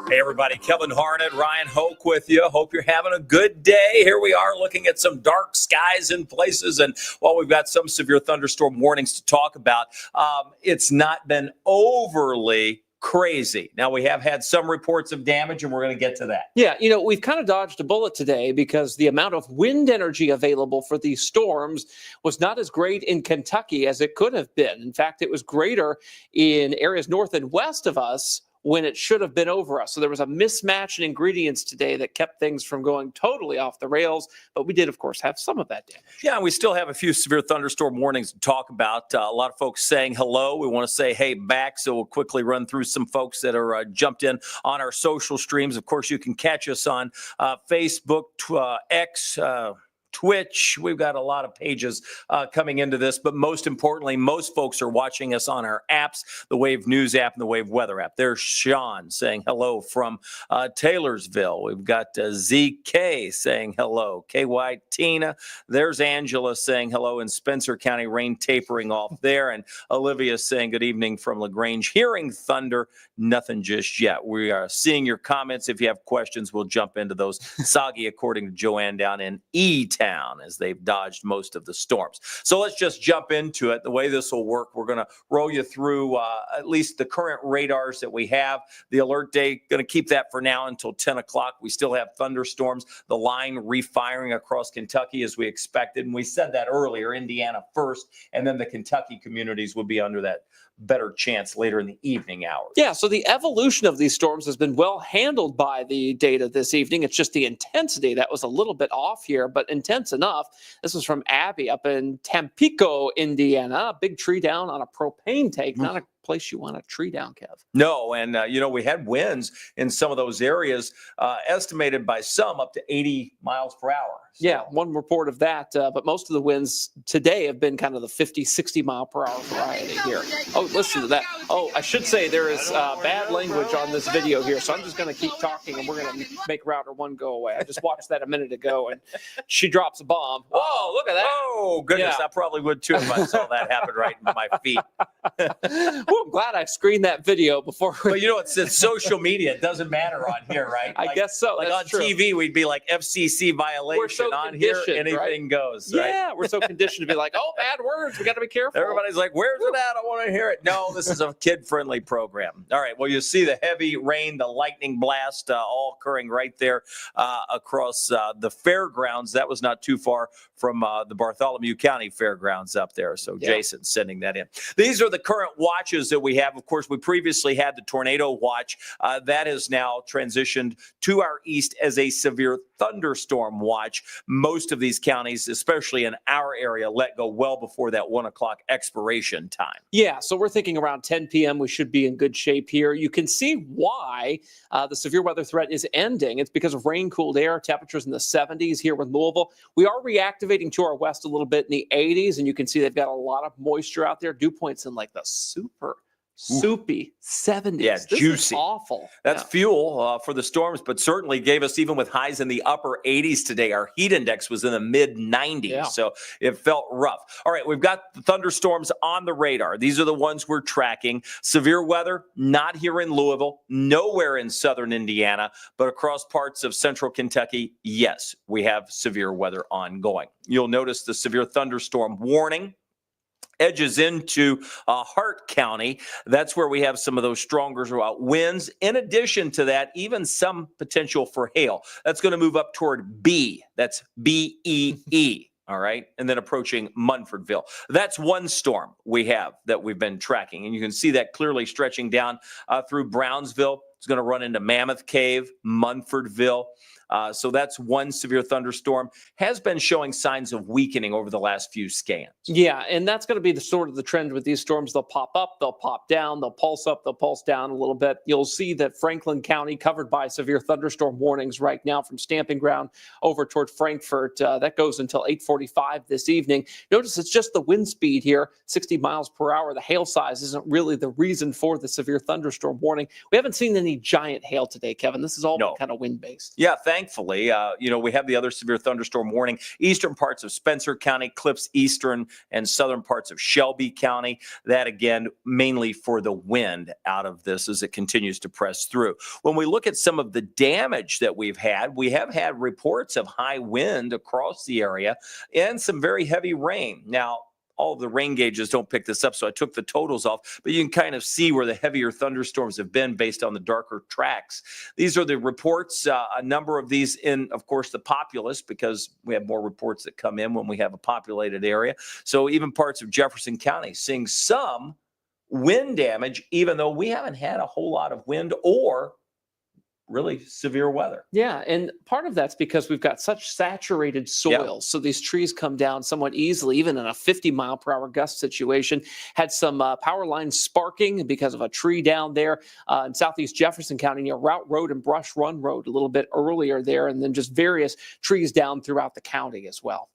Hey, everybody. Kevin Harned, Ryan Hoke with you. Hope you're having a good day. Here we are looking at some dark skies in places. And while we've got some severe thunderstorm warnings to talk about, it's not been overly crazy. Now, we have had some reports of damage, and we're going to get to that. Yeah, we've kind of dodged a bullet today because the amount of wind energy available for these storms was not as great in Kentucky as it could have been. In fact, it was greater in areas north and west of us when it should have been over us. So there was a mismatch in ingredients today that kept things from going totally off the rails. But we did, of course, have some of that damage. Yeah, and we still have a few severe thunderstorm warnings to talk about. A lot of folks saying hello. We want to say hey back, so we'll quickly run through some folks that are jumped in on our social streams. Of course, you can catch us on Facebook, X, Twitch. We've got a lot of pages coming into this, but most importantly, most folks are watching us on our apps, the Wave News app and the Wave Weather app. There's Sean saying hello from Taylorsville. We've got ZK saying hello. KY Tina. There's Angela saying hello in Spencer County, rain tapering off there. And Olivia saying good evening from LaGrange. Hearing thunder, nothing just yet. We are seeing your comments. If you have questions, we'll jump into those. Soggy, according to Joanne, down in E-Town, as they've dodged most of the storms. So let's just jump into it. The way this will work, we're going to roll you through at least the current radars that we have. The alert day, going to keep that for now until 10 o'clock. We still have thunderstorms. The line refiring across Kentucky as we expected. And we said that earlier, Indiana first, and then the Kentucky communities would be under that better chance later in the evening hours. Yeah, so the evolution of these storms has been well handled by the data this evening. It's just the intensity that was a little bit off here, but intense enough. This was from Abby up in Tampico, Indiana. Big tree down on a propane tank, not a place you want a tree down, Kev. No, and we had winds in some of those areas, estimated by some up to 80 miles per hour. So. Yeah, one report of that, but most of the winds today have been kind of the 50, 60 mile per hour variety here. Oh, listen to that. Oh, I should say there is bad language on this video here, so I'm just going to keep talking and we're going to make router one go away. I just watched that a minute ago and she drops a bomb. Whoa, look at that. Oh, goodness, yeah. I probably would too if I saw that happen right into my feet. Well, I'm glad I screened that video before. But it's social media. It doesn't matter on here, right? I guess so. Like That's on true. TV, we'd be like FCC violation. We're so on here, anything right? goes. Yeah, right? we're so conditioned to be like, oh, bad words. We got to be careful. Everybody's like, where's it at? I want to hear it. No, this is a kid-friendly program. All right. Well, you see the heavy rain, the lightning blast, all occurring right there across the fairgrounds. That was not too far from the Bartholomew County Fairgrounds up there. So yeah. Jason's sending that in. These are the current watches that we have. Of course, we previously had the tornado watch. That has now transitioned to our east as a severe thunderstorm watch. Most of these counties, especially in our area, let go well before that 1 o'clock expiration time. Yeah, so we're thinking around 10 p.m. we should be in good shape here. You can see why the severe weather threat is ending. It's because of rain-cooled air, temperatures in the 70s here with Louisville. We are reactivating to our west a little bit in the 80s, and you can see they've got a lot of moisture out there. Dew points in like the super soupy 70s. Yeah, This juicy. is awful. That's Yeah. fuel for the storms, but certainly gave us, even with highs in the upper 80s today, our heat index was in the mid 90s. Yeah. So it felt rough. All right, we've got the thunderstorms on the radar. These are the ones we're tracking. Severe weather, not here in Louisville, nowhere in southern Indiana, but across parts of central Kentucky, yes, we have severe weather ongoing. You'll notice the severe thunderstorm warning edges into Hart County. That's where we have some of those stronger winds. In addition to that, even some potential for hail. That's going to move up toward B. That's BEE. All right. And then approaching Munfordville. That's one storm we have that we've been tracking. And you can see that clearly stretching down through Brownsville. It's going to run into Mammoth Cave, Munfordville. So that's one severe thunderstorm. Has been showing signs of weakening over the last few scans. Yeah, and that's going to be the sort of the trend with these storms. They'll pop up, they'll pop down, they'll pulse up, they'll pulse down a little bit. You'll see that Franklin County covered by severe thunderstorm warnings right now from Stamping Ground over toward Frankfort. That goes until 8:45 this evening. Notice it's just the wind speed here, 60 miles per hour. The hail size isn't really the reason for the severe thunderstorm warning. We haven't seen any giant hail today, Kevin. This is all kind of wind-based. Yeah, thankfully, we have the other severe thunderstorm warning. Eastern parts of Spencer County, clips eastern and southern parts of Shelby County. That, again, mainly for the wind out of this as it continues to press through. When we look at some of the damage that we have had reports of high wind across the area and some very heavy rain. Now, all of the rain gauges don't pick this up, so I took the totals off, but you can kind of see where the heavier thunderstorms have been based on the darker tracks. These are the reports, a number of these in, of course, the populous, because we have more reports that come in when we have a populated area. So even parts of Jefferson County seeing some wind damage, even though we haven't had a whole lot of wind or really severe weather. Yeah, and part of that's because we've got such saturated soil. So these trees come down somewhat easily, even in a 50-mile-per-hour gust situation. Had some power lines sparking because of a tree down there in southeast Jefferson County near Route Road and Brush Run Road a little bit earlier there, and then just various trees down throughout the county as well.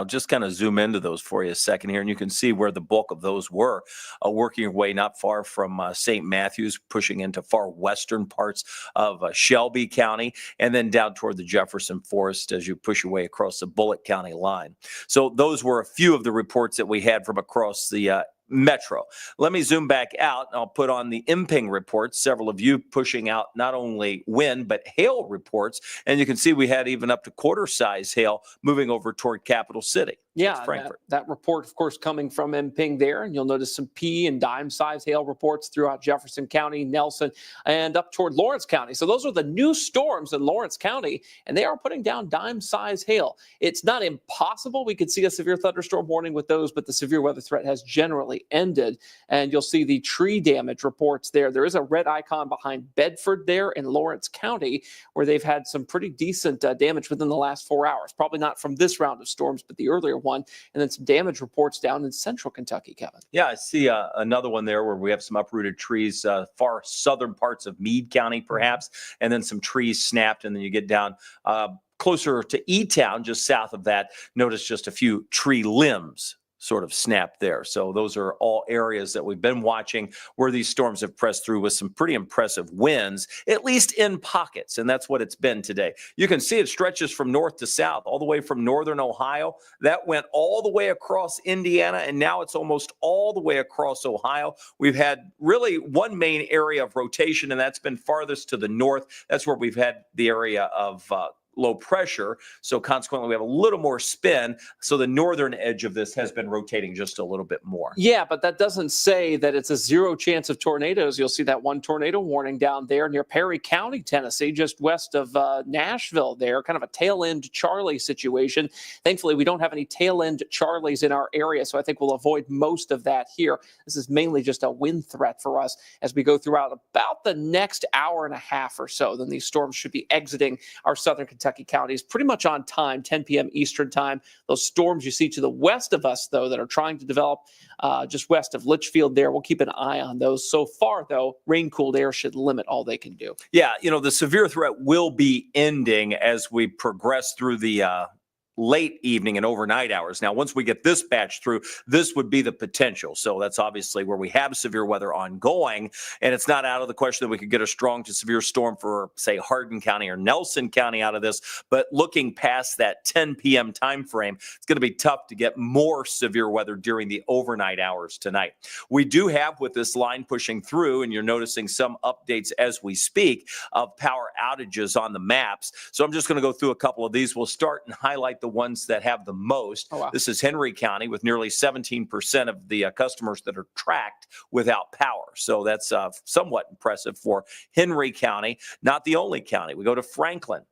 Just kind of zoom into those for you a second here, and you can see where the bulk of those were, working your way not far from St. Matthews, pushing into far western parts of Shelby County, and then down toward the Jefferson Forest as you push your way across the Bullitt County line. So those were a few of the reports that we had from across the metro. Let me zoom back out. I'll put on the MPING reports. Several of you pushing out not only wind, but hail reports. And you can see we had even up to quarter-size hail moving over toward Capital City. Yeah, Frankfort. that report, of course, coming from MPING there. And you'll notice some pea and dime-size hail reports throughout Jefferson County, Nelson, and up toward Lawrence County. So those are the new storms in Lawrence County, and they are putting down dime-size hail. It's not impossible we could see a severe thunderstorm warning with those, but the severe weather threat has generally ended. And you'll see the tree damage reports there. There is a red icon behind Bedford there in Lawrence County, where they've had some pretty decent damage within the last 4 hours. Probably not from this round of storms, but the earlier one, and then some damage reports down in central Kentucky, Kevin. Yeah, I see another one there where we have some uprooted trees, far southern parts of Meade County, perhaps, and then some trees snapped, and then you get down closer to E-Town, just south of that. Notice just a few tree limbs sort of snapped there. So those are all areas that we've been watching where these storms have pressed through with some pretty impressive winds, at least in pockets. And that's what it's been today. You can see it stretches from north to south, all the way from northern Ohio. That went all the way across Indiana, and now it's almost all the way across Ohio. We've had really one main area of rotation, and that's been farthest to the north. That's where we've had the area of low pressure. So consequently, we have a little more spin. So the northern edge of this has been rotating just a little bit more. Yeah, but that doesn't say that it's a zero chance of tornadoes. You'll see that one tornado warning down there near Perry County, Tennessee, just west of Nashville there, kind of a tail end Charlie situation. Thankfully, we don't have any tail end Charlies in our area, so I think we'll avoid most of that here. This is mainly just a wind threat for us as we go throughout about the next hour and a half or so. Then these storms should be exiting our southern Kentucky counties pretty much on time, 10 p.m. Eastern time. Those storms you see to the west of us, though, that are trying to develop just west of Litchfield there, we'll keep an eye on those. So far, though, rain-cooled air should limit all they can do. Yeah, the severe threat will be ending as we progress through the late evening and overnight hours. Now, once we get this batch through, this would be the potential. So that's obviously where we have severe weather ongoing. And it's not out of the question that we could get a strong to severe storm for, say, Hardin County or Nelson County out of this. But looking past that 10 p.m. time frame, it's going to be tough to get more severe weather during the overnight hours tonight. We do have, with this line pushing through, and you're noticing some updates as we speak, of power outages on the maps. So I'm just going to go through a couple of these. We'll start and highlight the ones that have the most. Oh, wow. This is Henry County with nearly 17% of the customers that are tracked without power. So that's somewhat impressive for Henry County. Not the only county. We go to Franklin.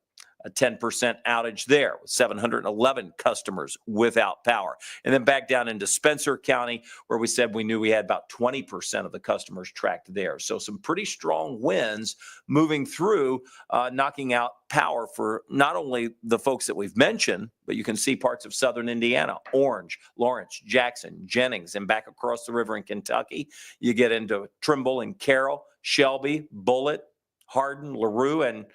A 10% outage there with 711 customers without power. And then back down into Spencer County, where we said we knew we had about 20% of the customers tracked there. So some pretty strong winds moving through, knocking out power for not only the folks that we've mentioned, but you can see parts of southern Indiana, Orange, Lawrence, Jackson, Jennings, and back across the river in Kentucky. You get into Trimble and Carroll, Shelby, Bullitt, Hardin, LaRue, and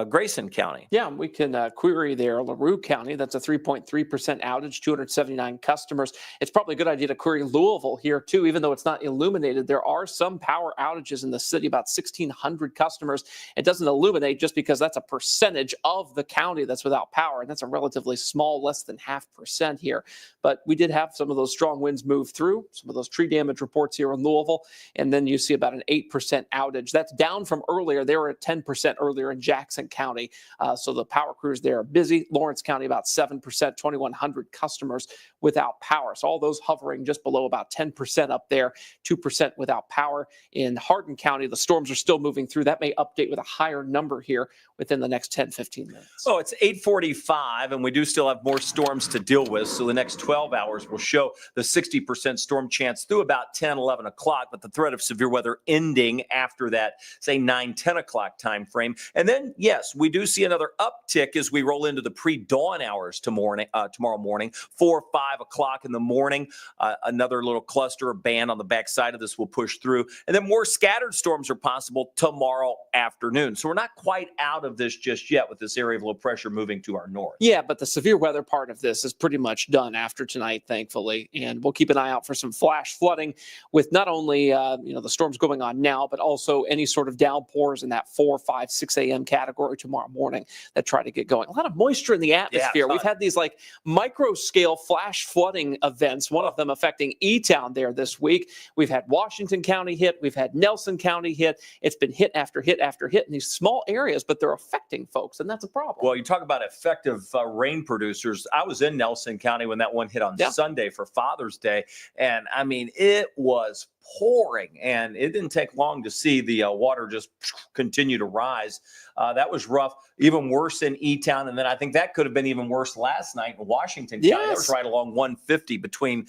Grayson County. Yeah, we can query there. LaRue County, that's a 3.3% outage, 279 customers. It's probably a good idea to query Louisville here too, even though it's not illuminated. There are some power outages in the city, about 1,600 customers. It doesn't illuminate just because that's a percentage of the county that's without power, and that's a relatively small, less than 0.5% here. But we did have some of those strong winds move through, some of those tree damage reports here in Louisville, and then you see about an 8% outage. That's down from earlier. They were at 10% earlier in Jackson County. So the power crews there are busy. Lawrence County, about 7%, 2,100 customers without power. So all those hovering just below about 10% up there, 2% without power. In Hardin County, the storms are still moving through. That may update with a higher number here within the next 10, 15 minutes. Oh, it's 8:45, and we do still have more storms to deal with. So the next 12 hours will show the 60% storm chance through about 10, 11 o'clock, but the threat of severe weather ending after that, say, 9, 10 o'clock time frame. And then, yes, we do see another uptick as we roll into the pre-dawn hours tomorrow morning, 4, 5 o'clock in the morning. Another little cluster or band on the backside of this will push through. And then more scattered storms are possible tomorrow afternoon. So we're not quite out of this just yet with this area of low pressure moving to our north. Yeah, but the severe weather part of this is pretty much done after tonight, thankfully. And we'll keep an eye out for some flash flooding with not only the storms going on now, but also any sort of downpours in that 4, 5, 6 a.m. category tomorrow morning that try to get going. A lot of moisture in the atmosphere. We've had these like micro scale flash flooding events, one of them affecting E-Town there this week. We've had Washington County hit. We've had Nelson County hit. It's been hit after hit after hit in these small areas, but they're affecting folks, and that's a problem. Well, you talk about effective rain producers. I was in Nelson County when that one hit on Sunday for Father's Day, and I mean, it was pouring, and it didn't take long to see the water just continue to rise. That was rough, even worse in E-Town, and then I think that could have been even worse last night in Washington County. That was right along 150 between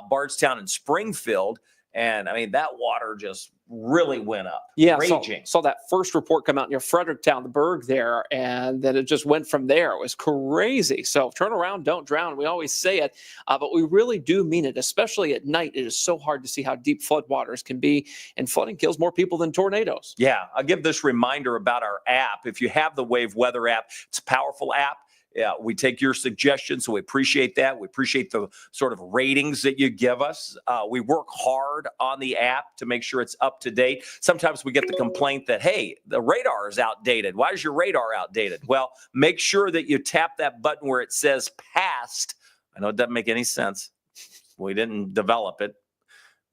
Bardstown and Springfield. And I mean, that water just really went up. Yeah, raging. Saw that first report come out near Fredericktown, the Berg there, and then it just went from there. It was crazy. So turn around, don't drown. We always say it, but we really do mean it, especially at night. It is so hard to see how deep floodwaters can be, and flooding kills more people than tornadoes. Yeah, I'll give this reminder about our app. If you have the Wave Weather app, it's a powerful app. Yeah, we take your suggestions, so we appreciate that. We appreciate the sort of ratings that you give us. We work hard on the app to make sure it's up to date. Sometimes we get the complaint that, hey, the radar is outdated. Why is your radar outdated? Well, make sure that you tap that button where it says past. I know it doesn't make any sense. We didn't develop it.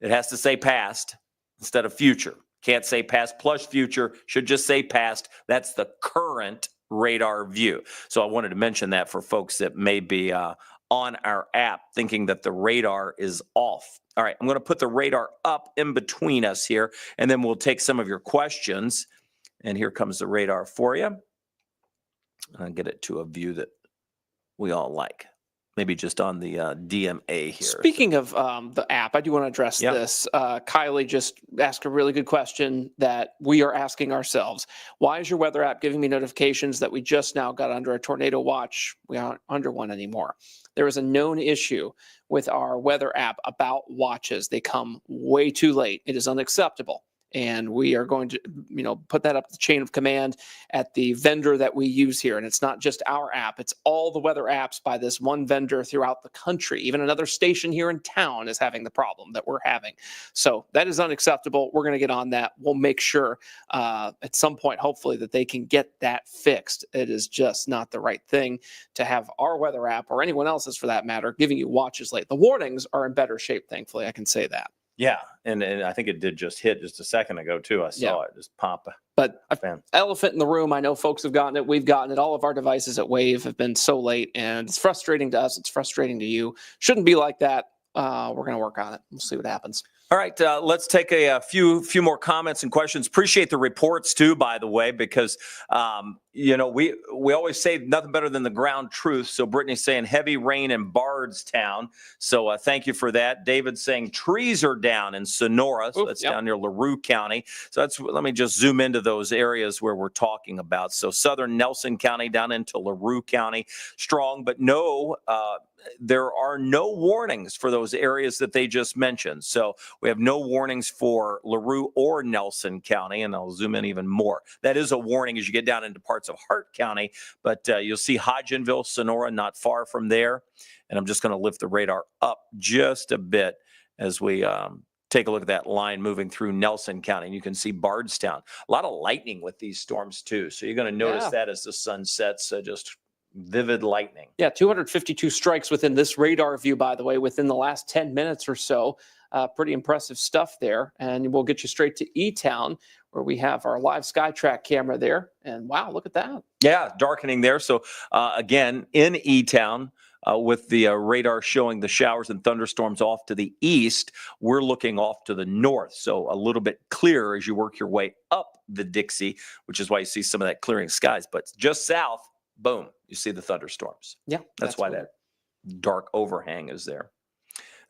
It has to say past instead of future. Can't say past plus future. Should just say past. That's the current radar view. So I wanted to mention that for folks that may be on our app thinking that the radar is off. All right, I'm going to put the radar up in between us here, and then we'll take some of your questions. And here comes the radar for you. I'll get it to a view that we all like. Maybe just on the DMA here. Speaking of the app, I do want to address this. Kylie just asked a really good question that we are asking ourselves. Why is your weather app giving me notifications that we just now got under a tornado watch? We aren't under one anymore. There is a known issue with our weather app about watches. They come way too late. It is unacceptable. And we are going to, put that up the chain of command at the vendor that we use here. And it's not just our app, it's all the weather apps by this one vendor throughout the country. Even another station here in town is having the problem that we're having. So that is unacceptable. We're going to get on that. We'll make sure at some point, hopefully, that they can get that fixed. It is just not the right thing to have our weather app, or anyone else's for that matter, giving you watches late. The warnings are in better shape, thankfully. I can say that. Yeah, and I think it did just hit just a second ago, too. I saw it just pop. But elephant in the room, I know folks have gotten it. We've gotten it. All of our devices at Wave have been so late, and it's frustrating to us. It's frustrating to you. Shouldn't be like that. We're going to work on it. We'll see what happens. All right, let's take a few more comments and questions. Appreciate the reports too, by the way, because we always say nothing better than the ground truth. So Brittany's saying heavy rain in Bardstown. So thank you for that. David's saying trees are down in Sonora. So that's down near LaRue County. So let me just zoom into those areas where we're talking about. So southern Nelson County down into LaRue County, strong, but no. There are no warnings for those areas that they just mentioned. So we have no warnings for LaRue or Nelson County, and I'll zoom in even more. That is a warning as you get down into parts of Hart County, but you'll see Hodgenville, Sonora, not far from there. And I'm just going to lift the radar up just a bit as we take a look at that line moving through Nelson County. And you can see Bardstown. A lot of lightning with these storms, too. So you're going to notice that as the sun sets, just vivid lightning. Yeah, 252 strikes within this radar view, by the way, within the last 10 minutes or so. Pretty impressive stuff there. And we'll get you straight to E-Town, where we have our live SkyTrack camera there. And wow, look at that. Yeah, darkening there. So again, in E-Town, with the radar showing the showers and thunderstorms off to the east, we're looking off to the north. So a little bit clearer as you work your way up the Dixie, which is why you see some of that clearing skies. But just south, boom, you see the thunderstorms. Yeah. That's why that dark overhang is there.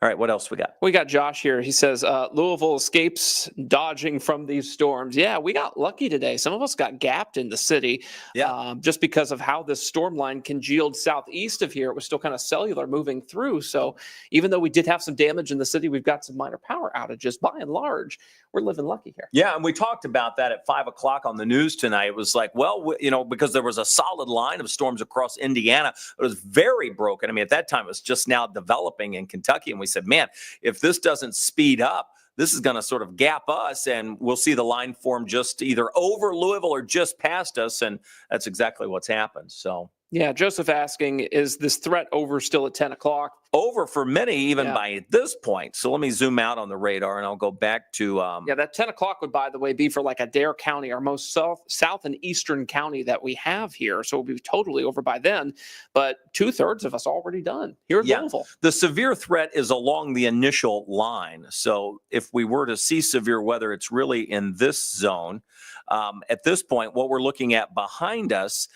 All right, what else we got? We got Josh here. He says, Louisville escapes dodging from these storms. Yeah, we got lucky today. Some of us got gapped in the city just because of how this storm line congealed southeast of here. It was still kind of cellular moving through. So even though we did have some damage in the city, we've got some minor power outages. By and large, we're living lucky here. Yeah, and we talked about that at 5 o'clock on the news tonight. It was like, well, because there was a solid line of storms across Indiana. It was very broken. I mean, at that time, it was just now developing in Kentucky. And we said, man, if this doesn't speed up, this is going to sort of gap us, and we'll see the line form just either over Louisville or just past us. And that's exactly what's happened. So. Yeah, Joseph asking, is this threat over still at 10 o'clock? Over for many, even by this point. So let me zoom out on the radar, and I'll go back to... that 10 o'clock would, by the way, be for like Adair County, our most south and eastern county that we have here. So we'll be totally over by then. But 2/3 of us already done here in Louisville. The severe threat is along the initial line. So if we were to see severe weather, it's really in this zone. At this point, what we're looking at behind us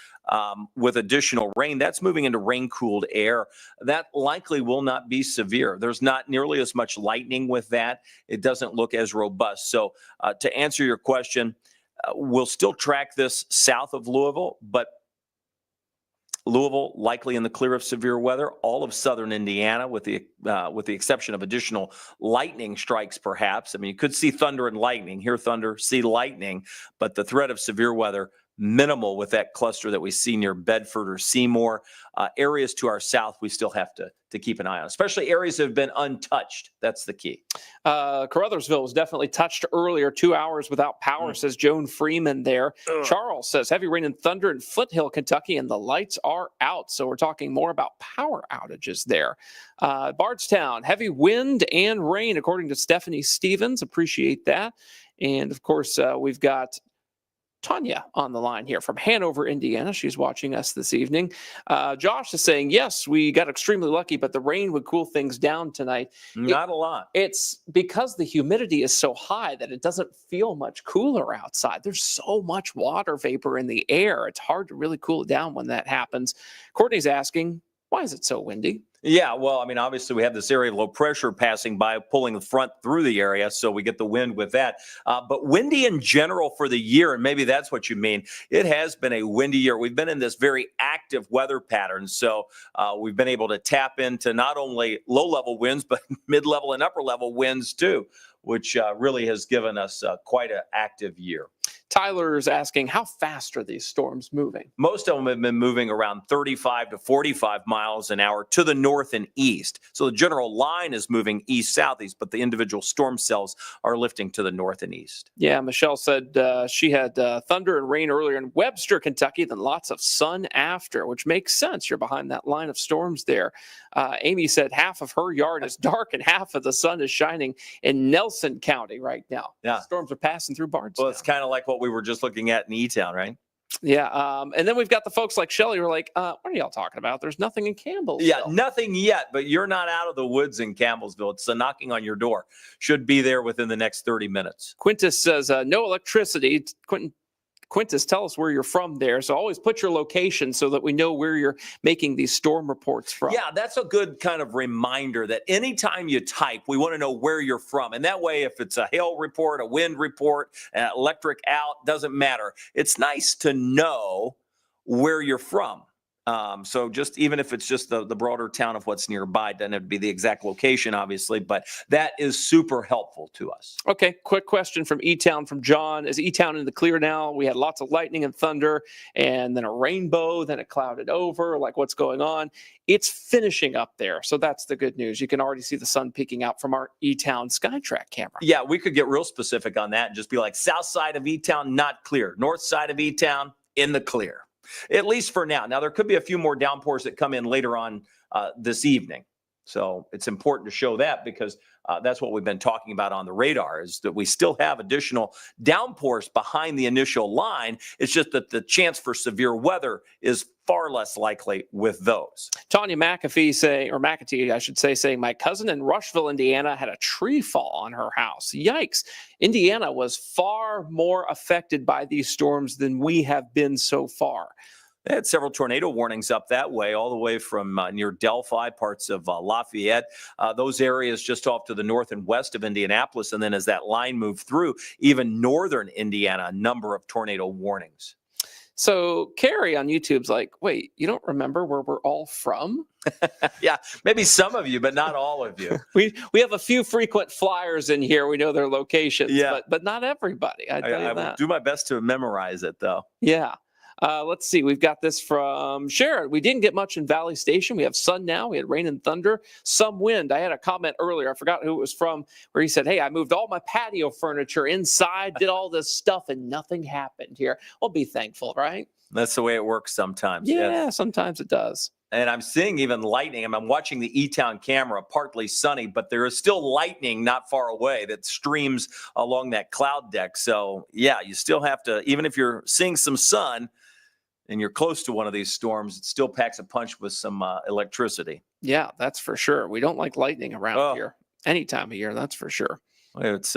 with additional rain, that's moving into rain-cooled air. That likely will not be severe. There's not nearly as much lightning with that. It doesn't look as robust. So to answer your question, we'll still track this south of Louisville, but Louisville likely in the clear of severe weather. All of southern Indiana, with the exception of additional lightning strikes, perhaps. I mean, you could see thunder and lightning, hear thunder, see lightning, but the threat of severe weather minimal with that cluster that we see near Bedford or Seymour. Areas to our south, we still have to keep an eye on, especially areas that have been untouched. That's the key. Caruthersville was definitely touched earlier. 2 hours without power, says Joan Freeman there. Charles says heavy rain and thunder in Foothill, Kentucky, and the lights are out. So we're talking more about power outages there. Bardstown, heavy wind and rain, according to Stephanie Stevens. Appreciate that. And of course, we've got Tanya on the line here from Hanover, Indiana. She's watching us this evening. Josh is saying, yes, we got extremely lucky, but the rain would cool things down tonight. Not a lot. It's because the humidity is so high that it doesn't feel much cooler outside. There's so much water vapor in the air. It's hard to really cool it down when that happens. Courtney's asking, Why is it so windy? Yeah, well, I mean, obviously we have this area of low pressure passing by, pulling the front through the area, so we get the wind with that. But windy in general for the year, and maybe that's what you mean. It has been a windy year. We've been in this very active weather pattern, so we've been able to tap into not only low-level winds, but mid-level and upper-level winds too, which really has given us quite an active year. Tyler's asking, how fast are these storms moving? Most of them have been moving around 35 to 45 miles an hour to the north and east. So the general line is moving east-southeast, but the individual storm cells are lifting to the north and east. Yeah, Michelle said she had thunder and rain earlier in Webster, Kentucky, then lots of sun after, which makes sense. You're behind that line of storms there. Amy said half of her yard is dark and half of the sun is shining in Nelson County right now. Yeah. Storms are passing through Bardstown. Well, it's kind of like what we were just looking at in E-Town, right? Yeah. And then we've got the folks like Shelly who are like, what are y'all talking about? There's nothing in Campbellsville. Yeah, nothing yet, but you're not out of the woods in Campbellsville. It's knocking on your door. Should be there within the next 30 minutes. Quintus says, no electricity. Quintus, tell us where you're from there. So always put your location so that we know where you're making these storm reports from. Yeah, that's a good kind of reminder that anytime you type, we want to know where you're from. And that way, if it's a hail report, a wind report, electric out, doesn't matter. It's nice to know where you're from. So just even if it's just the broader town of what's nearby, doesn't have to be the exact location, obviously, but that is super helpful to us. Okay, quick question from E-Town from John. Is E-Town in the clear now? We had lots of lightning and thunder and then a rainbow, then it clouded over. Like, what's going on? It's finishing up there. So that's the good news. You can already see the sun peeking out from our E-Town SkyTrack camera. Yeah, we could get real specific on that and just be like, south side of E-Town, not clear. North side of E-Town, in the clear. At least for now. Now, there could be a few more downpours that come in later on this evening. So it's important to show that because that's what we've been talking about on the radar is that we still have additional downpours behind the initial line. It's just that the chance for severe weather is far less likely with those. Tanya McAtee, I should say, saying, my cousin in Rushville, Indiana had a tree fall on her house. Yikes. Indiana was far more affected by these storms than we have been so far. They had several tornado warnings up that way, all the way from near Delphi, parts of Lafayette, those areas just off to the north and west of Indianapolis. And then as that line moved through, even northern Indiana, a number of tornado warnings. So Carrie on YouTube's like, wait, you don't remember where we're all from? Yeah, maybe some of you, but not all of you. We have a few frequent flyers in here. We know their locations, yeah. but not everybody. I will do my best to memorize it, though. Yeah. Let's see. We've got this from Sharon. We didn't get much in Valley Station. We have sun now. We had rain and thunder, some wind. I had a comment earlier. I forgot who it was from where he said, hey, I moved all my patio furniture inside, did all this stuff, and nothing happened here. Well, be thankful, right? That's the way it works sometimes. Yeah, yes. Sometimes it does. And I'm seeing even lightning. I'm watching the E-Town camera, partly sunny, but there is still lightning not far away that streams along that cloud deck. So, yeah, you still have to, even if you're seeing some sun, and you're close to one of these storms, it still packs a punch with some electricity. Yeah, that's for sure. We don't like lightning around here any time of year. That's for sure. It's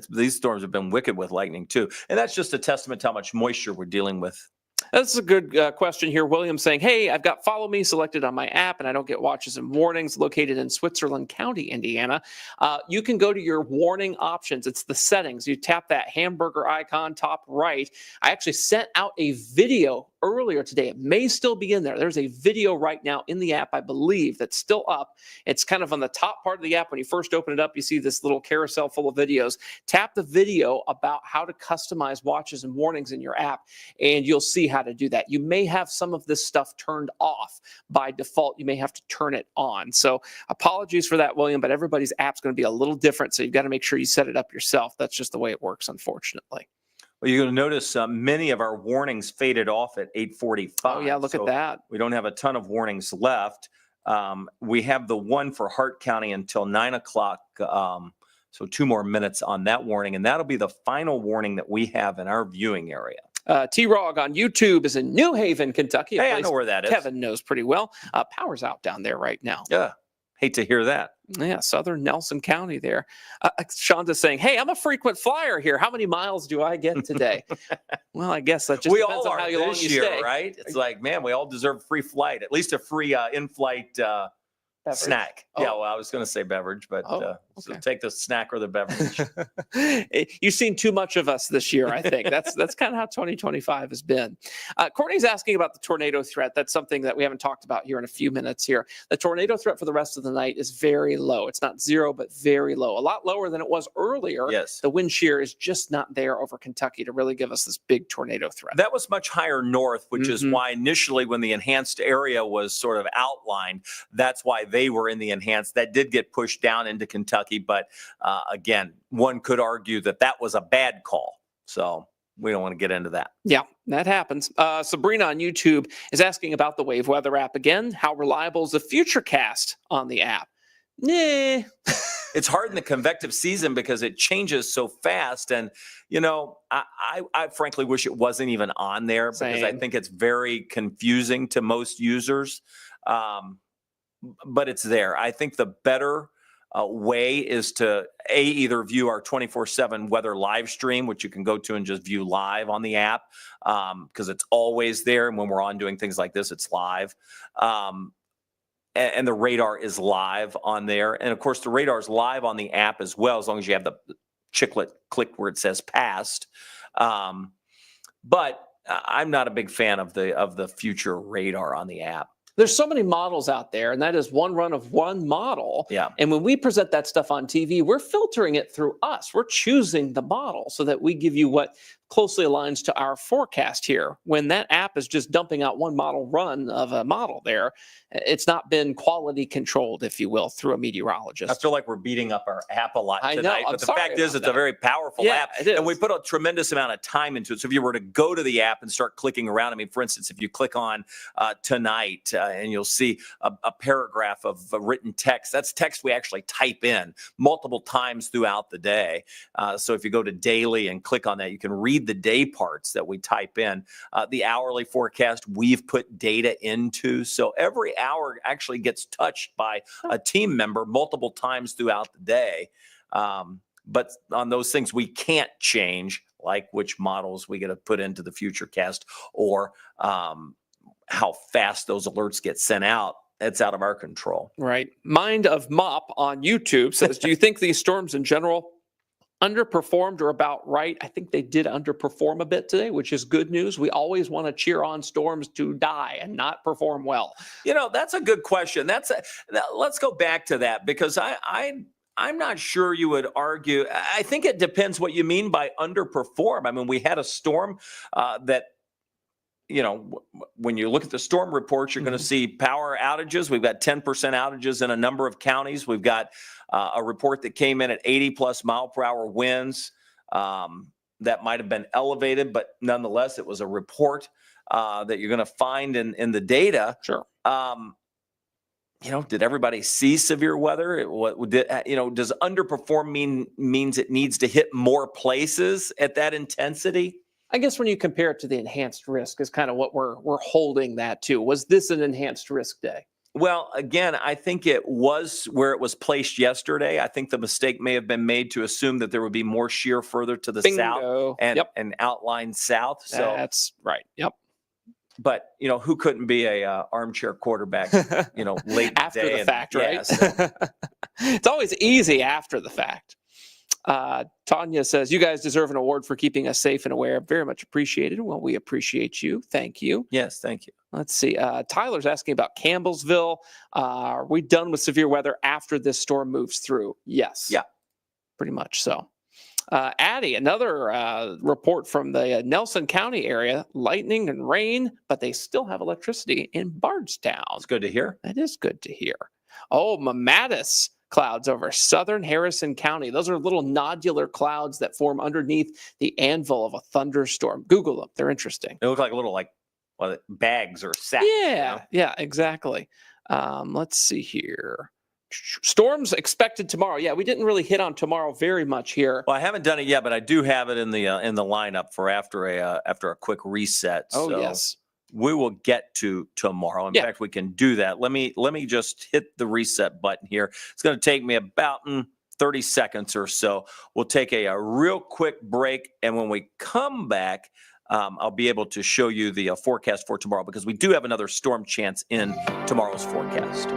these storms have been wicked with lightning too. And that's just a testament to how much moisture we're dealing with. That's a good question here. William saying, hey, I've got Follow Me selected on my app, and I don't get watches and warnings located in Switzerland County, Indiana. You can go to your warning options. It's the settings. You tap that hamburger icon top right. I actually sent out a video earlier today. It may still be in there. There's a video right now in the app, I believe, that's still up. It's kind of on the top part of the app. When you first open it up, you see this little carousel full of videos. Tap the video about how to customize watches and warnings in your app, and you'll see how to do that. You may have some of this stuff turned off by default. You may have to turn it on. So apologies for that, William, but everybody's app's going to be a little different. So you've got to make sure you set it up yourself. That's just the way it works, unfortunately. Well, you're going to notice many of our warnings faded off at 8:45. Oh, yeah, look at that. We don't have a ton of warnings left. We have the one for Hart County until 9 o'clock. So 2 more minutes on that warning, and that'll be the final warning that we have in our viewing area. T-Rog on YouTube is in New Haven, Kentucky. Hey, I know where that is. Kevin knows pretty well. Power's out down there right now. Yeah. Hate to hear that. Yeah, southern Nelson County there. Shonda's saying, hey, I'm a frequent flyer here. How many miles do I get today? Well, I guess that just We depends all on are how long this you year, stay. right? It's like, man, we all deserve free flight, at least a free in-flight Beverage? snack. Oh. Yeah, well, I was going to say beverage, but so Okay. take the snack or the beverage. You've seen too much of us this year, I think. That's kind of how 2025 has been. Courtney's asking about the tornado threat. That's something that we haven't talked about here in a few minutes here. The tornado threat for the rest of the night is very low. It's not zero, but very low. A lot lower than it was earlier. Yes. The wind shear is just not there over Kentucky to really give us this big tornado threat. That was much higher north, which is why initially when the enhanced area was sort of outlined, that's why they were in the enhanced. That did get pushed down into Kentucky. But again, one could argue that that was a bad call. So we don't want to get into that. Yeah, that happens. Sabrina on YouTube is asking about the Wave Weather app again. How reliable is the Futurecast on the app? Nah. It's hard in the convective season because it changes so fast. And, I frankly wish it wasn't even on there because I think it's very confusing to most users. But it's there. I think the better way is to either view our 24/7 weather live stream, which you can go to and just view live on the app because it's always there. And when we're on doing things like this, it's live. And the radar is live on there. And of course, the radar is live on the app as well, as long as you have the chiclet click where it says past. But I'm not a big fan of the future radar on the app. There's so many models out there, and that is one run of one model. Yeah. And when we present that stuff on TV, we're filtering it through us. We're choosing the model so that we give you what closely aligns to our forecast here. When that app is just dumping out one model run of a model there, it's not been quality controlled, if you will, through a meteorologist. I feel like we're beating up our app a lot tonight. I know. But the fact is, it's a very powerful app. It is. And we put a tremendous amount of time into it. So if you were to go to the app and start clicking around, I mean, for instance, if you click on tonight and you'll see a paragraph of written text, that's text we actually type in multiple times throughout the day. So if you go to daily and click on that, you can read the day parts that we type in. The hourly forecast we've put data into. So every hour actually gets touched by a team member multiple times throughout the day. But on those things we can't change, like which models we get to put into the Futurecast or how fast those alerts get sent out. It's out of our control. Right. Mind of Mop on YouTube says, do you think these storms in general underperformed or about right? I think they did underperform a bit today, which is good news. We always want to cheer on storms to die and not perform well. That's a good question. Let's go back to that because I'm not sure you would argue. I think it depends what you mean by underperform. I mean, we had a storm that, when you look at the storm reports, you're going to see power outages. We've got 10% outages in a number of counties. We've got a report that came in at 80 plus mile per hour winds. That might have been elevated, but nonetheless, it was a report that you're going to find in the data. Sure. Did everybody see severe weather? Does underperform means it needs to hit more places at that intensity? I guess when you compare it to the enhanced risk is kind of what we're holding that to. Was this an enhanced risk day? Well, again, I think it was where it was placed yesterday. I think the mistake may have been made to assume that there would be more shear further to the south and outlined south. So that's right. Yep. But, who couldn't be a armchair quarterback, late after the day the fact, right? Yeah, so. It's always easy after the fact. Tanya says, you guys deserve an award for keeping us safe and aware. Very much appreciated. Well, we appreciate you. Thank you. Yes, thank you. Let's see. Tyler's asking about Campbellsville. Are we done with severe weather after this storm moves through? Yes. Yeah. Pretty much so. Addie, another report from the Nelson County area, lightning and rain, but they still have electricity in Bardstown. It's good to hear. That is good to hear. Oh, Mamatis clouds over southern Harrison County. Those are little nodular clouds that form underneath the anvil of a thunderstorm. Google them. They're interesting. They look like little bags or sacks. Yeah, exactly. Let's see here. Storms expected tomorrow. Yeah, we didn't really hit on tomorrow very much here. Well, I haven't done it yet, but I do have it in the lineup for after a quick reset. Oh, yes. we will get to tomorrow. In fact, we can do that. Let me just hit the reset button here. It's going to take me about 30 seconds or so. We'll take a real quick break, and when we come back, I'll be able to show you the forecast for tomorrow, because we do have another storm chance in tomorrow's forecast.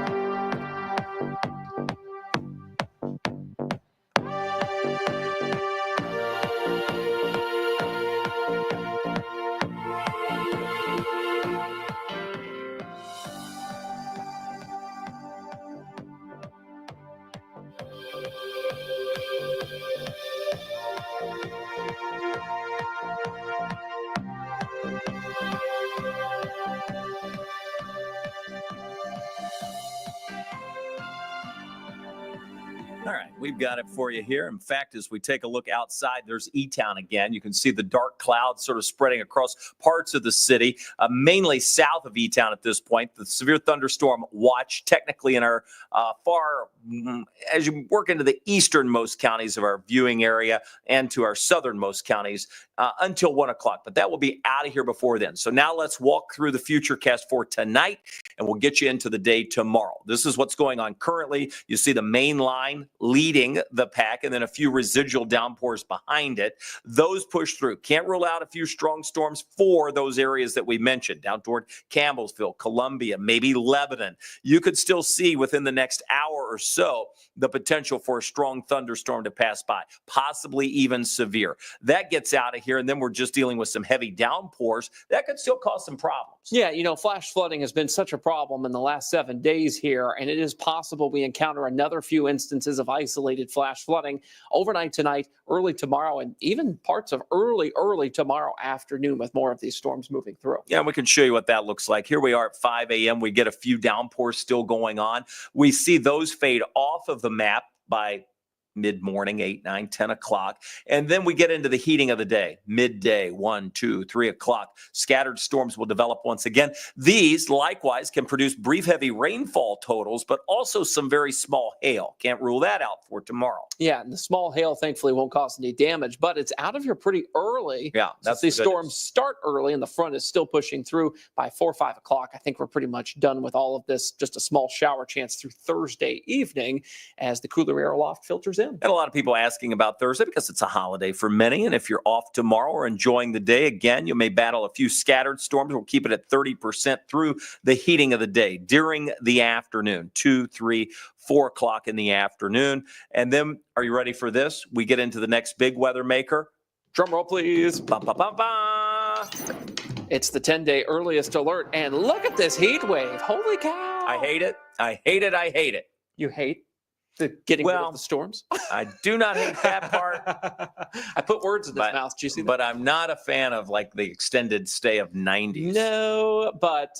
All right, we've got it for you here. In fact, as we take a look outside, there's E-Town again. You can see the dark clouds sort of spreading across parts of the city, mainly south of E-Town at this point. The severe thunderstorm watch technically in our as you work into the easternmost counties of our viewing area and to our southernmost counties until 1 o'clock. But that will be out of here before then. So now let's walk through the futurecast for tonight, and we'll get you into the day tomorrow. This is what's going on currently. You see the main line leading the pack, and then a few residual downpours behind it. Those push through. Can't rule out a few strong storms for those areas that we mentioned, down toward Campbellsville, Columbia, maybe Lebanon. You could still see within the next hour or so the potential for a strong thunderstorm to pass by, possibly even severe. That gets out of here, and then we're just dealing with some heavy downpours. That could still cause some problems. Yeah, flash flooding has been such a problem in the last 7 days here, and it is possible we encounter another few instances of isolated flash flooding overnight tonight, early tomorrow, and even parts of early tomorrow afternoon with more of these storms moving through. Yeah, we can show you what that looks like. Here we are at 5 a.m. We get a few downpours still going on. We see those fade off of the map by mid-morning, 8, 9, 10 o'clock. And then we get into the heating of the day, midday, 1, 2, 3 o'clock. Scattered storms will develop once again. These, likewise, can produce brief heavy rainfall totals, but also some very small hail. Can't rule that out for tomorrow. Yeah, and the small hail, thankfully, won't cause any damage, but it's out of here pretty early. Yeah, that's these storms start early, and the front is still pushing through by 4 or 5 o'clock. I think we're pretty much done with all of this. Just a small shower chance through Thursday evening as the cooler air aloft filters in. And a lot of people asking about Thursday because it's a holiday for many. And if you're off tomorrow or enjoying the day, again, you may battle a few scattered storms. We'll keep it at 30% through the heating of the day during the afternoon, 2, 3, 4 o'clock in the afternoon. And then, are you ready for this? We get into the next big weather maker. Drum roll, please. Ba, ba, ba, ba. It's the 10-day earliest alert. And look at this heat wave. Holy cow. I hate it. I hate it. I hate it. You hate the getting rid of the storms? I do not hate that part. I put words in his mouth. Did you see that? But I'm not a fan of like the extended stay of 90s. No, but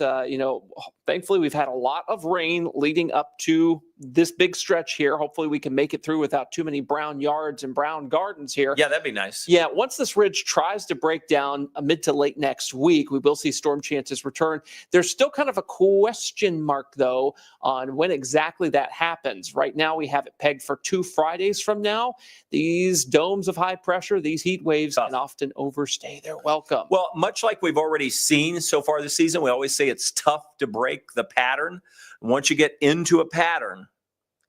thankfully we've had a lot of rain leading up to this big stretch here. Hopefully we can make it through without too many brown yards and brown gardens here. Yeah, that'd be nice. Yeah, once this ridge tries to break down mid to late next week, we will see storm chances return. There's still kind of a question mark, though, on when exactly that happens. Right now we have it pegged for 2 Fridays from now. These domes of high pressure, these heat waves can often overstay their welcome. Well, much like we've already seen so far this season, we always say it's tough to break the pattern. Once you get into a pattern,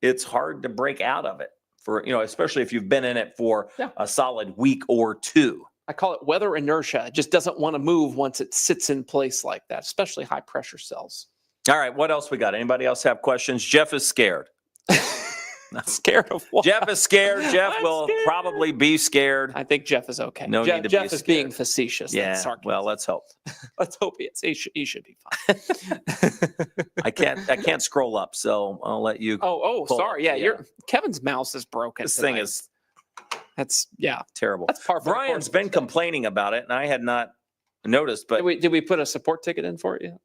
it's hard to break out of it, for especially if you've been in it for a solid week or two. I call it weather inertia. It just doesn't want to move once it sits in place like that, especially high pressure cells. All right, what else we got? Anybody else have questions? Jeff is scared. Scared of what? Jeff is scared. Jeff will probably be scared. I think Jeff is okay. No need to Jeff be is being facetious. Yeah, well, let's hope. Let's hope he should be fine. I can't scroll up, so I'll let you. Oh, sorry. Yeah, Kevin's mouse is broken. This thing is. That's terrible. That's par for Brian's been complaining about it, and I had not noticed. But did we put a support ticket in for you?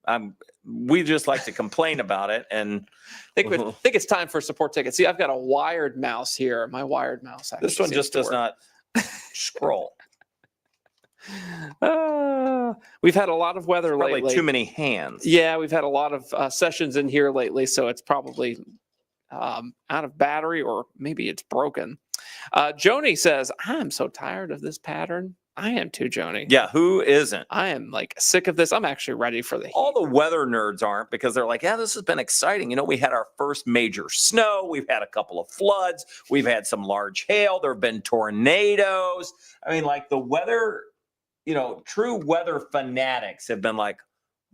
We just like to complain about it, and I think it's time for a support ticket. See, I've got a wired mouse here. My wired mouse. This one just does not scroll. We've had a lot of weather lately. Probably too many hands. Yeah, we've had a lot of sessions in here lately, so it's probably out of battery, or maybe it's broken. Joni says, I'm so tired of this pattern. I am too, Joni. Yeah, who isn't? I am like sick of this. I'm actually ready for the heat. All the weather nerds aren't, because they're like, yeah, this has been exciting. You know, we had our first major snow. We've had a couple of floods. We've had some large hail. There have been tornadoes. I mean, like the weather, true weather fanatics have been like,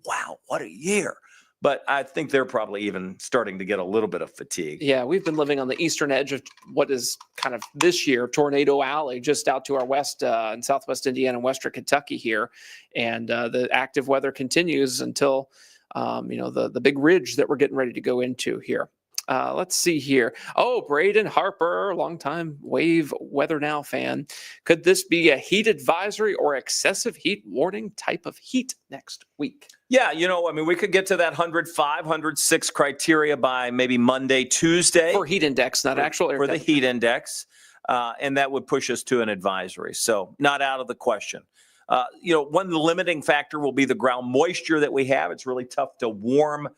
wow, what a year. But I think they're probably even starting to get a little bit of fatigue. Yeah, we've been living on the eastern edge of what is kind of this year Tornado Alley, just out to our west in southwest Indiana and western Kentucky here. And the active weather continues until, the big ridge that we're getting ready to go into here. Let's see here. Oh, Braden Harper, longtime Wave Weather Now fan. Could this be a heat advisory or excessive heat warning type of heat next week? Yeah, we could get to that 105, 106 criteria by maybe Monday, Tuesday. For heat index, not actual air for the temperature. heat index. And that would push us to an advisory. So not out of the question. One limiting factor will be the ground moisture that we have. It's really tough to warm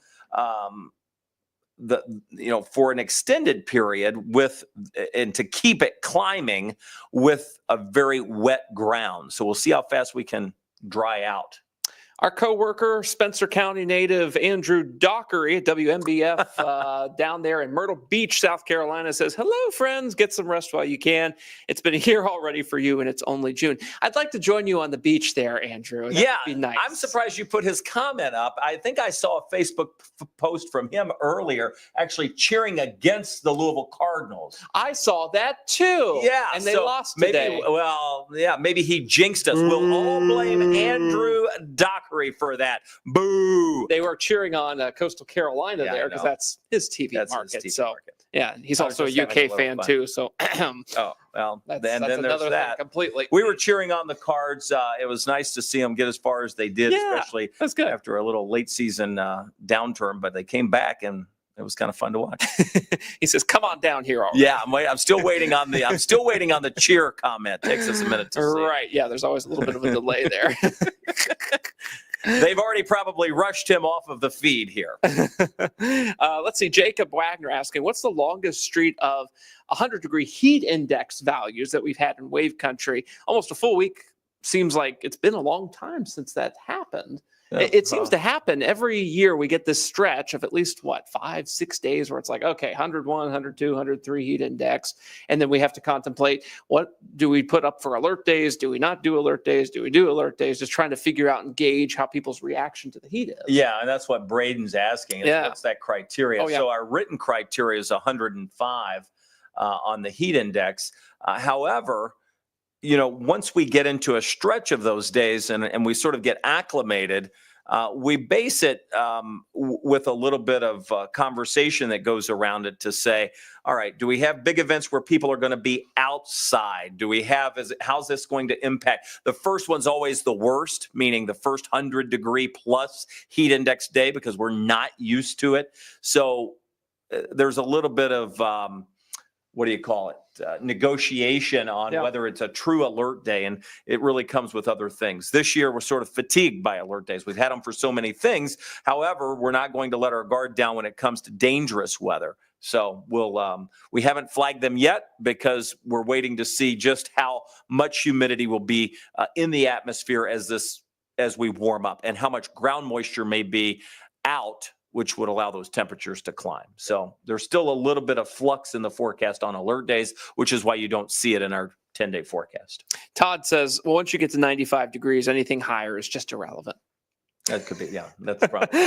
for an extended period and to keep it climbing with a very wet ground. So we'll see how fast we can dry out. Our coworker, Spencer County native Andrew Dockery at WMBF down there in Myrtle Beach, South Carolina, says, hello, friends. Get some rest while you can. It's been a year already for you, and it's only June. I'd like to join you on the beach there, Andrew. That would be nice. I'm surprised you put his comment up. I think I saw a Facebook post from him earlier actually cheering against the Louisville Cardinals. I saw that too. Yeah. And they lost today. Maybe he jinxed us. We'll all blame Andrew Dockery for that. Boo. They were cheering on Coastal Carolina there because that's his TV market. Yeah, he's also a UK fan too. So, then there's that. Completely. We were cheering on the Cards. It was nice to see them get as far as they did, especially after a little late season downturn. But they came back, and it was kind of fun to watch. He says, "Come on down here already." Yeah, I'm still waiting on the cheer comment. Takes us a minute to see. Right. Yeah, there's always a little bit of a delay there. They've already probably rushed him off of the feed here. Let's see. Jacob Wagner asking, what's the longest streak of 100-degree heat index values that we've had in wave country? Almost a full week. Seems like it's been a long time since that happened. It seems to happen every year. We get this stretch of at least 5-6 days where it's like, okay, 101, 102, 103 heat index. And then we have to contemplate, what do we put up for alert days? Do we not do alert days? Do we do alert days? Just trying to figure out and gauge how people's reaction to the heat is. Yeah. And that's what Braden's asking. What's that criteria? Oh, yeah. So our written criteria is 105 on the heat index. However, once we get into a stretch of those days and we sort of get acclimated, we base it with a little bit of conversation that goes around it to say, all right, do we have big events where people are going to be outside? How's this going to impact? The first one's always the worst, meaning the first 100-degree plus heat index day, because we're not used to it. So there's a little bit of negotiation on whether it's a true alert day, and it really comes with other things. This year, we're sort of fatigued by alert days. We've had them for so many things. However, we're not going to let our guard down when it comes to dangerous weather. So we haven't flagged them yet because we're waiting to see just how much humidity will be in the atmosphere as we warm up, and how much ground moisture may be out, which would allow those temperatures to climb. So there's still a little bit of flux in the forecast on alert days, which is why you don't see it in our 10-day forecast. Todd says, well, once you get to 95 degrees, anything higher is just irrelevant. That could be, that's probably.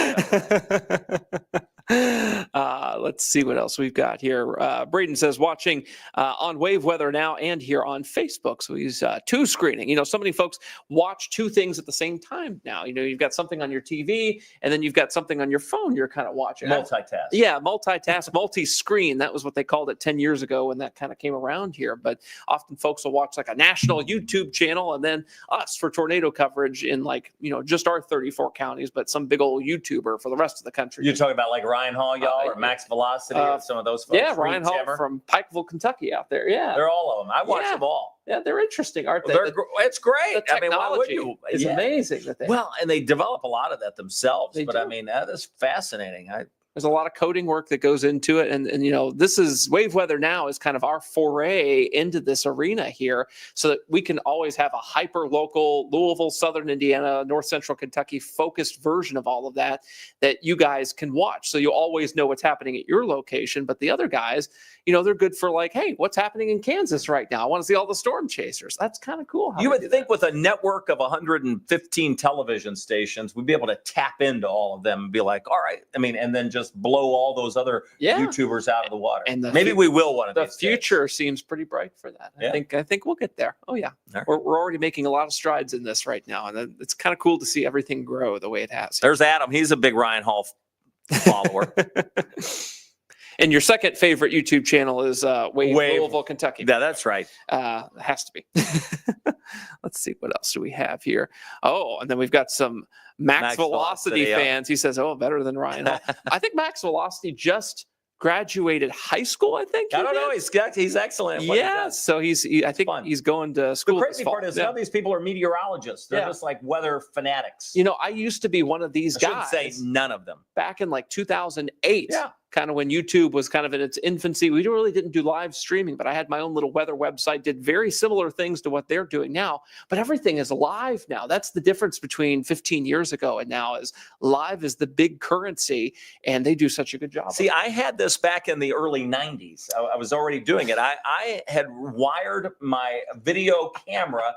Let's see what else we've got here. Braden says, watching on Wave Weather Now and here on Facebook. So he's two screening. So many folks watch two things at the same time now. You've got something on your TV, and then you've got something on your phone you're kind of watching. Multitask. Yeah, multitask, multi-screen. That was what they called it 10 years ago when that kind of came around here. But often folks will watch like a national YouTube channel, and then us for tornado coverage in just our 34 counties, but some big old YouTuber for the rest of the country. You're talking about like Ryan Hall, y'all, or Max Velocity, or some of those folks? Yeah, Ryan Hall from Pikeville, Kentucky out there. Yeah. They're all of them. I watch them all. Yeah, they're interesting, aren't they? It's great. The technology is amazing. And they develop a lot of that themselves. That is fascinating. There's a lot of coding work that goes into it. And this is Wave Weather Now is kind of our foray into this arena here so that we can always have a hyper local Louisville, Southern Indiana, North Central Kentucky focused version of all of that you guys can watch. So you always know what's happening at your location. But the other guys, they're good for like, hey, what's happening in Kansas right now? I want to see all the storm chasers. That's kind of cool. You would think with a network of 115 television stations, we'd be able to tap into all of them and be like, all right. I mean, and then just blow all those other YouTubers out of the water. And maybe we will one of these days. The future seems pretty bright for that. Yeah. I think we'll get there. Oh yeah. Right. We're already making a lot of strides in this right now. And it's kind of cool to see everything grow the way it has. There's Adam. He's a big Ryan Hall follower. And your second favorite YouTube channel is Wave Louisville, Kentucky. Yeah, that's right. Has to be. Let's see, what else do we have here? Oh, and then we've got some Max Velocity fans. He says, oh, better than Ryan Hall. I think Max Velocity just graduated high school, I think. I don't know. He's excellent. Yeah, so I think he's going to school. The crazy part is none of these people are meteorologists. They're just like weather fanatics. I used to be one of these guys. I shouldn't say none of them. Back in like 2008. Yeah. Kind of when YouTube was kind of in its infancy. We really didn't do live streaming, but I had my own little weather website, did very similar things to what they're doing now, but everything is live now. That's the difference between 15 years ago and now is live is the big currency, and they do such a good job. See, I had this back in the early 90s. I was already doing it. I had wired my video camera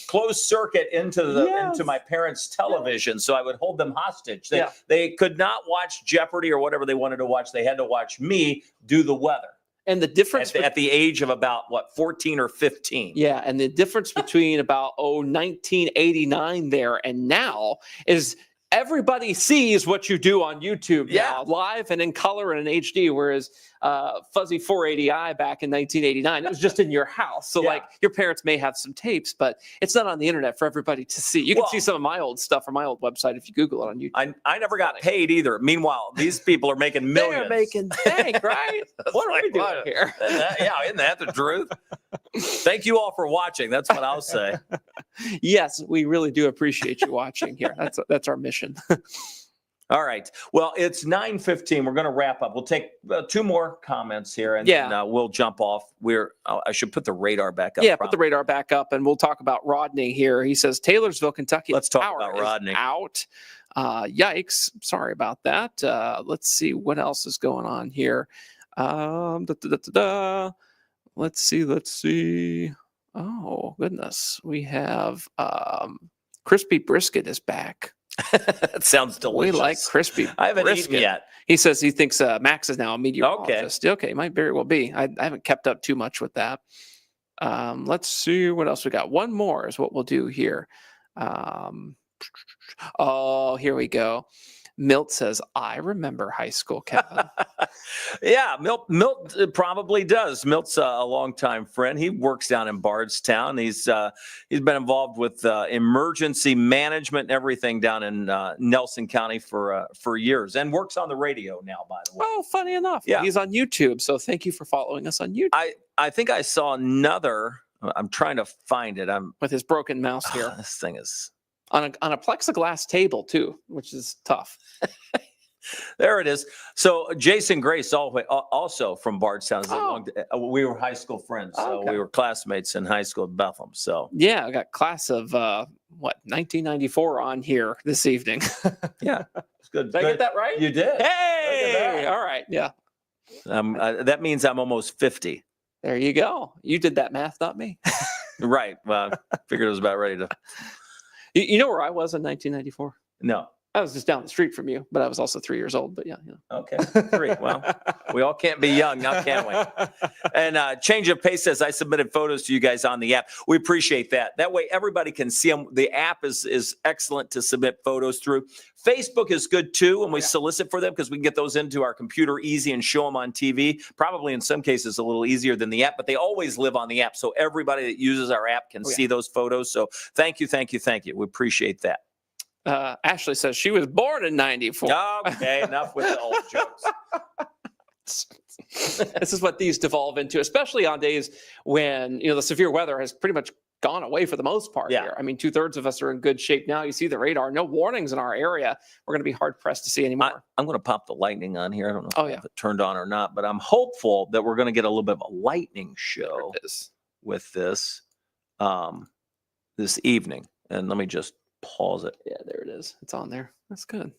closed circuit into my parents' television, so I would hold them hostage. They could not watch Jeopardy or whatever they wanted to watch. They had to watch me do the weather. And the difference at the age of about 14 or 15. Yeah, and the difference between about 1989 there and now is everybody sees what you do on YouTube now, live and in color and in HD, whereas fuzzy 480i back in 1989, it was just in your house. So like your parents may have some tapes, but it's not on the internet for everybody to see. You can see some of my old stuff from my old website if you Google it on YouTube. I never got paid either. Meanwhile, these people are making millions. They're making bank, right? What are we doing here? Isn't that the truth? Thank you all for watching. That's what I'll say. Yes, we really do appreciate you watching here. That's our mission. All right. Well, it's 9:15. We're going to wrap up. We'll take 2 more comments here, and then we'll jump off. I should put the radar back up. Yeah, put the radar back up, and we'll talk about Rodney here. He says Taylorsville, Kentucky. Let's talk about Rodney. Out. Yikes. Sorry about that. Let's see what else is going on here. Let's see. Oh, goodness. We have crispy brisket is back. That sounds delicious. We like crispy I haven't brisket. eaten yet. He says he thinks Max is now a meteorologist. Okay, might very well be. I haven't kept up too much with that. Let's see what else we got. One more is what we'll do here. Here we go. Milt says, I remember high school, Kevin. Yeah, Milt probably does. Milt's a longtime friend. He works down in Bardstown. He's been involved with emergency management and everything down in Nelson County for years, and works on the radio now, by the way. Oh, funny enough. Yeah. He's on YouTube, so thank you for following us on YouTube. I think I saw another. I'm trying to find it. I'm with his broken mouse here. This thing is on a plexiglass table too, which is tough. There it is. So Jason Grace, also from Bardstown. We were high school friends, so we were classmates in high school at Bethlehem. So yeah, I got class of 1994 on here this evening. Yeah, it's good. Did I get that right? You did. Hey, all right, yeah. That means I'm almost 50. There you go. You did that math, not me. Right. Well, I figured it was about ready to. You know where I was in 1994? No. I was just down the street from you, but I was also 3 years old. But yeah. Okay, 3. Well, we all can't be young now, can we? And Change of Pace says, I submitted photos to you guys on the app. We appreciate that. That way everybody can see them. The app is excellent to submit photos through. Facebook is good too, and we solicit for them because we can get those into our computer easy and show them on TV. Probably in some cases a little easier than the app, but they always live on the app. So everybody that uses our app can see those photos. So thank you. We appreciate that. Ashley says she was born in 94. Okay, enough with the old jokes. This is what these devolve into, especially on days when the severe weather has pretty much gone away for the most part Yeah. here. I mean, 2/3 of us are in good shape now. You see the radar, no warnings in our area. We're going to be hard pressed to see anymore. I'm going to pop the lightning on here. I don't know if Oh, I yeah. have it turned on or not, but I'm hopeful that we're going to get a little bit of a lightning show There it is. with this this evening. And let me just pause it. Yeah, there it is. It's on there. That's good.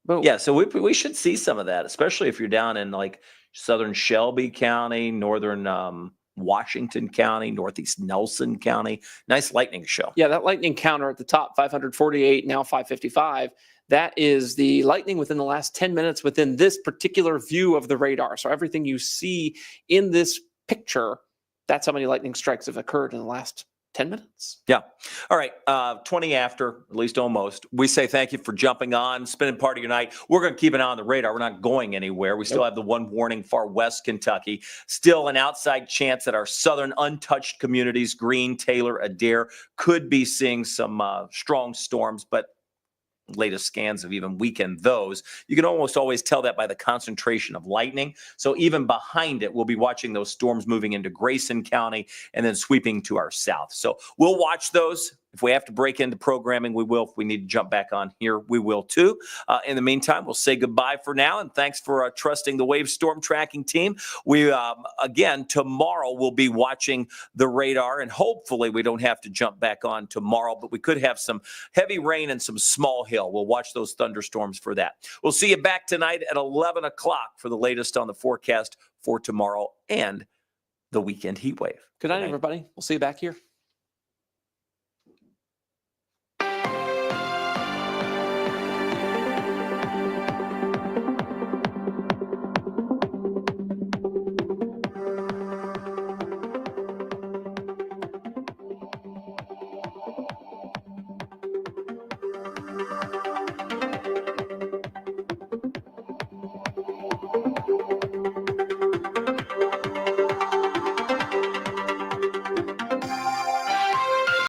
Boom. Yeah, so we should see some of that, especially if you're down in like southern Shelby County, northern Washington County, northeast Nelson County. Nice lightning show. Yeah, that lightning counter at the top, 548, now 555. That is the lightning within the last 10 minutes within this particular view of the radar. So everything you see in this picture, that's how many lightning strikes have occurred in the last 10 minutes. Yeah. All right. 20 after, at least almost. We say thank you for jumping on, spending part of your night. We're going to keep an eye on the radar. We're not going anywhere. We still have the one warning far west Kentucky. Still an outside chance that our southern untouched communities, Greene, Taylor, Adair, could be seeing some strong storms, but latest scans have even weakened those. You can almost always tell that by the concentration of lightning. So even behind it, we'll be watching those storms moving into Grayson County and then sweeping to our south. So we'll watch those. If we have to break into programming, we will. If we need to jump back on here, we will too. In the meantime, we'll say goodbye for now. And thanks for trusting the Wave Storm Tracking team. We, again, tomorrow we'll be watching the radar. And hopefully we don't have to jump back on tomorrow, but we could have some heavy rain and some small hail. We'll watch those thunderstorms for that. We'll see you back tonight at 11 o'clock for the latest on the forecast for tomorrow and the weekend heat wave. Good night, everybody. We'll see you back here.